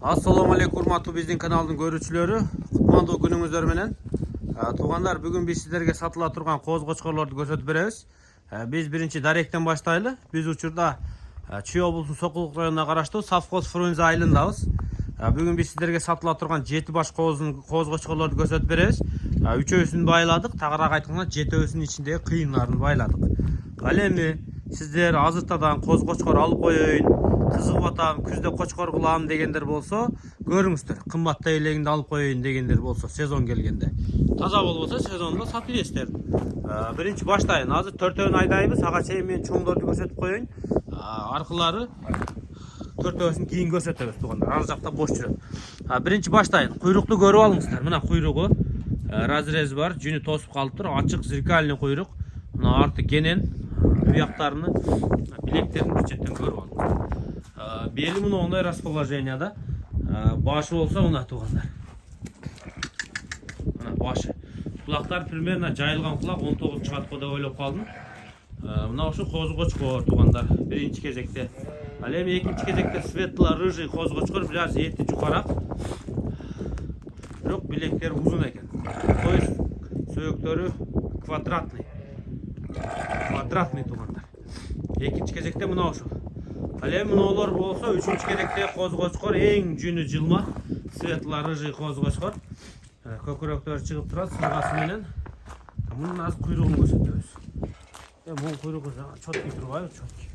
Assalamu alaikum urmatlı bizden kanalının görücüleri. Kutmandуу günüңүздөр менен. Тугандар, бүгүн биз сиздерге сатыла турган коз кочкорлорду көрсөтүп беребиз. Биз биринчи даректен баштайлы. Биз учурда Чүй облусунун Сокулук районуна караштуу Совхоз Фрунзе айылындабыз. Бүгүн биз сиздерге сатыла турган 7 баш коз кочкорлорду көрсөтүп беребиз. Үчөөсүн байладык, тагыраак айтканда жетөөсүнүн ичиндеги кыйынларын байладык. Ал эми сиздер азыртадан коз кочкор алып коеюн, кызыгып атам, күздө кочкор кылам дегендер болсо, көрүңүздөр. Кымбаттай элегинде алып коеюн дегендер болсо, сезон келгенде. Таза болбосо сезондо сатып бересиздер. Биринчи баштайын. Азыр төртөөнү айдайбыз. Ага чейин мен чоңдорду көрсөтүп коеюн. Аркылары төртөөсүн кийин көрсөтөбүз туугандар. Ар жакта бош жүрөт. Биринчи баштайын. Куйрукту көрүп алыңыздар. Мына куйругу. Разрез бар, жүнү тосуп калыптыр. Ачык зеркальный куйрук. Мына арты кенен. Уяктарыны, билектерин бир четтен көрүп алыңыздар. Бели мына оңдай расположенияда. Башы болсо мына туугандар. Мына башы. Кулактар примерно жайылган кулак 19 чыгат го деп ойлоп калдым. Мына ушу коз кочкор туугандар. Биринчи кезекте. Ал эми экинчи кезекте светло рыжий коз кочкор, бираз эти жукарак. Бирок билектери узун экен. То есть сөөктөрү квадратный туугандар. Экинчи кезекте мына ушу. Ал эми мыналар болсо үчүнчү кезекте коз кочкор, эң жүнү жылма светло рыжий коз кочкор. Көкүрөктөрү чыгып турат сыргасы менен. Мунун азыр куйругун көрсөтөбүз. Бул куйругу чоткий турбайбы? Чоткий.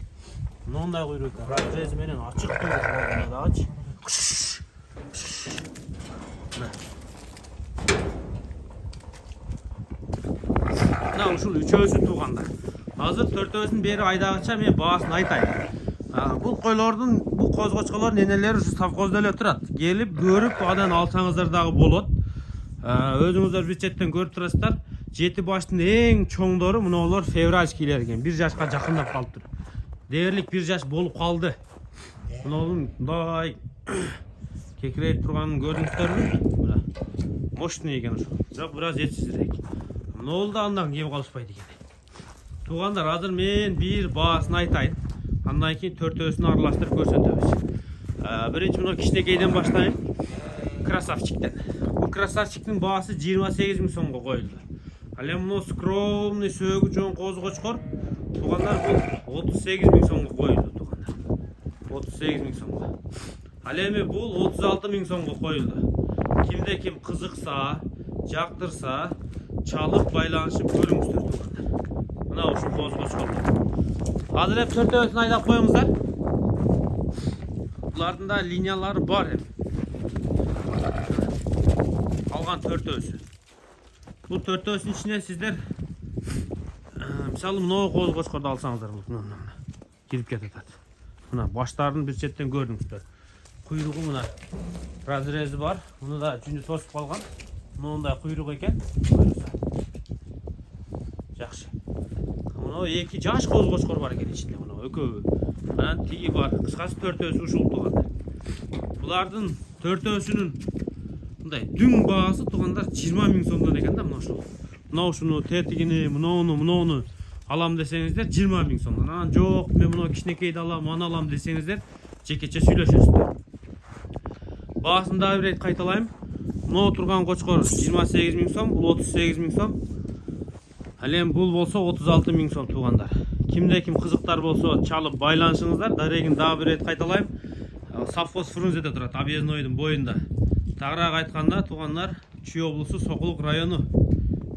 Мындай куйрук разрез менен ачык куйрук дагычы. Мына ушул үчөөсү туугандар. Азыр төртөөсүн бери айдагыча мен баасын айтайын. Бул койлордун, бул коз кочкорлордун энелери ушу совхоздо эле турат. Келип көрүп адан алсаңыздар дагы болот. Өзүңүздөр бир четтен көрүп турасыздар. 7 баштын эң чоңдору мыналар февральскийлер экен. 1 жашка жакындап калыптыр. Дээрлик 1 жаш болуп калды. Мыналардын мындай кекирейип турганын көрдүңүздөрбү? Мына мощный экен ушу. Бирок бираз этсизирээк. Мынал да андан кем калышпайт экен. Туугандар, азыр мен бир баасын айтайын. Андан кийин төртөөсүн аралаштырып көрсөтөбүз. Биринчи мына кичинекейден баштайын. Красавчиктен. Бул красавчиктин баасы 28 000 сомго коюлду. Ал эми мына скромный сөөгү чоң коз кочкор туугандар бул 38 000 сомго коюлду туугандар. 38 000 сомго. Ал эми бул 36 000 сомго коюлду. Кимде ким кызыкса, жактырса, чалып байланышып көрүңүздөр туугандар. Мына ушул коз кочкорлор. Азыр эп төртөөсүн айдап коюңуздар. Булардын да линиялары бар эми. Алган төртөөсү. Бул төртөөсүнүн ичинен сиздер мисалы мына коз кочкорду алсаңыздар, мына кирип кетет. Мына баштарын бир четтен көрдүңүздөр. Куйругу мына разрези бар. Муну да жүнү тосуп калган. Мындай куйрук экен. Жакшы. Мына 2 жаш коз кочкор бар экен ичинде, мына экөө. Анан тиги бар. Кыскасы төртөөсү ушул туугандар. Булардын төртөөсүнүн мындай дүң баасы туугандар 20 000 сомдон экен да, мына ушул. Мына ушуну тетигини, муну алам десеңиздер 20 000 сомдон. Анан жок, мен мына кичинекейди алам, аны алам десеңиздер жекече сүйлөшөсүздөр. Баасын дагы бир кайталайм. Мына турган кочкор 28 000 сом, бул 38 000 сом. Ал эми бул болсо 36 000 сом туугандар. Кимде ким кызыктар болсо чалып байланышыңыздар. Дарегин дагы бир кайталайм. Совхоз Фрунзеде турат, объезднойдун боюнда. Тагыраак айтканда туугандар, Чүй облусу Сокулук району.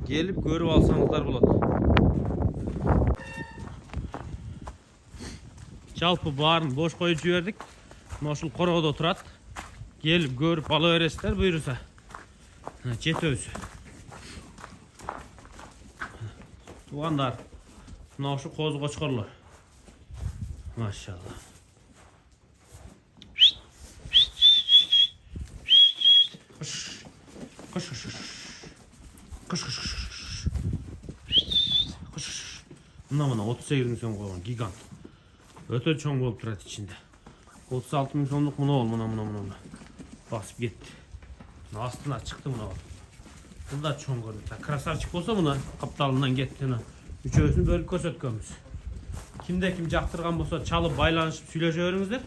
Келип көрүп алсаңыздар болот. Жалпы баарын бош коюп жибердик. Мына ушул кородо турат. Келип көрүп ала бересиздер буйруса. Жетөөсү. Туугандар, мына ушу коз кочкорлор. Машалла. Мына 38 000 сом койгон гигант. Өтө чоң болуп турат ичинде. 36 000 сомдук мына. Басып кетти. Астына чыкты мына. Бул да чоң көрүнөт. Красавчик болсо мына капталынан кетти. Үчөөсүн бөлүп көрсөткөнбүз. Кимде ким жактырган болсо чалып байланышып сүйлөшө бериңиздер.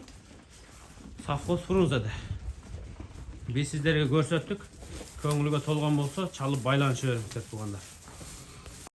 Совхоз Фрунзеде. Biz sizlerge görsettik. Köңülgө толгон болсо, çalып байланышып бериңиздер тугандар.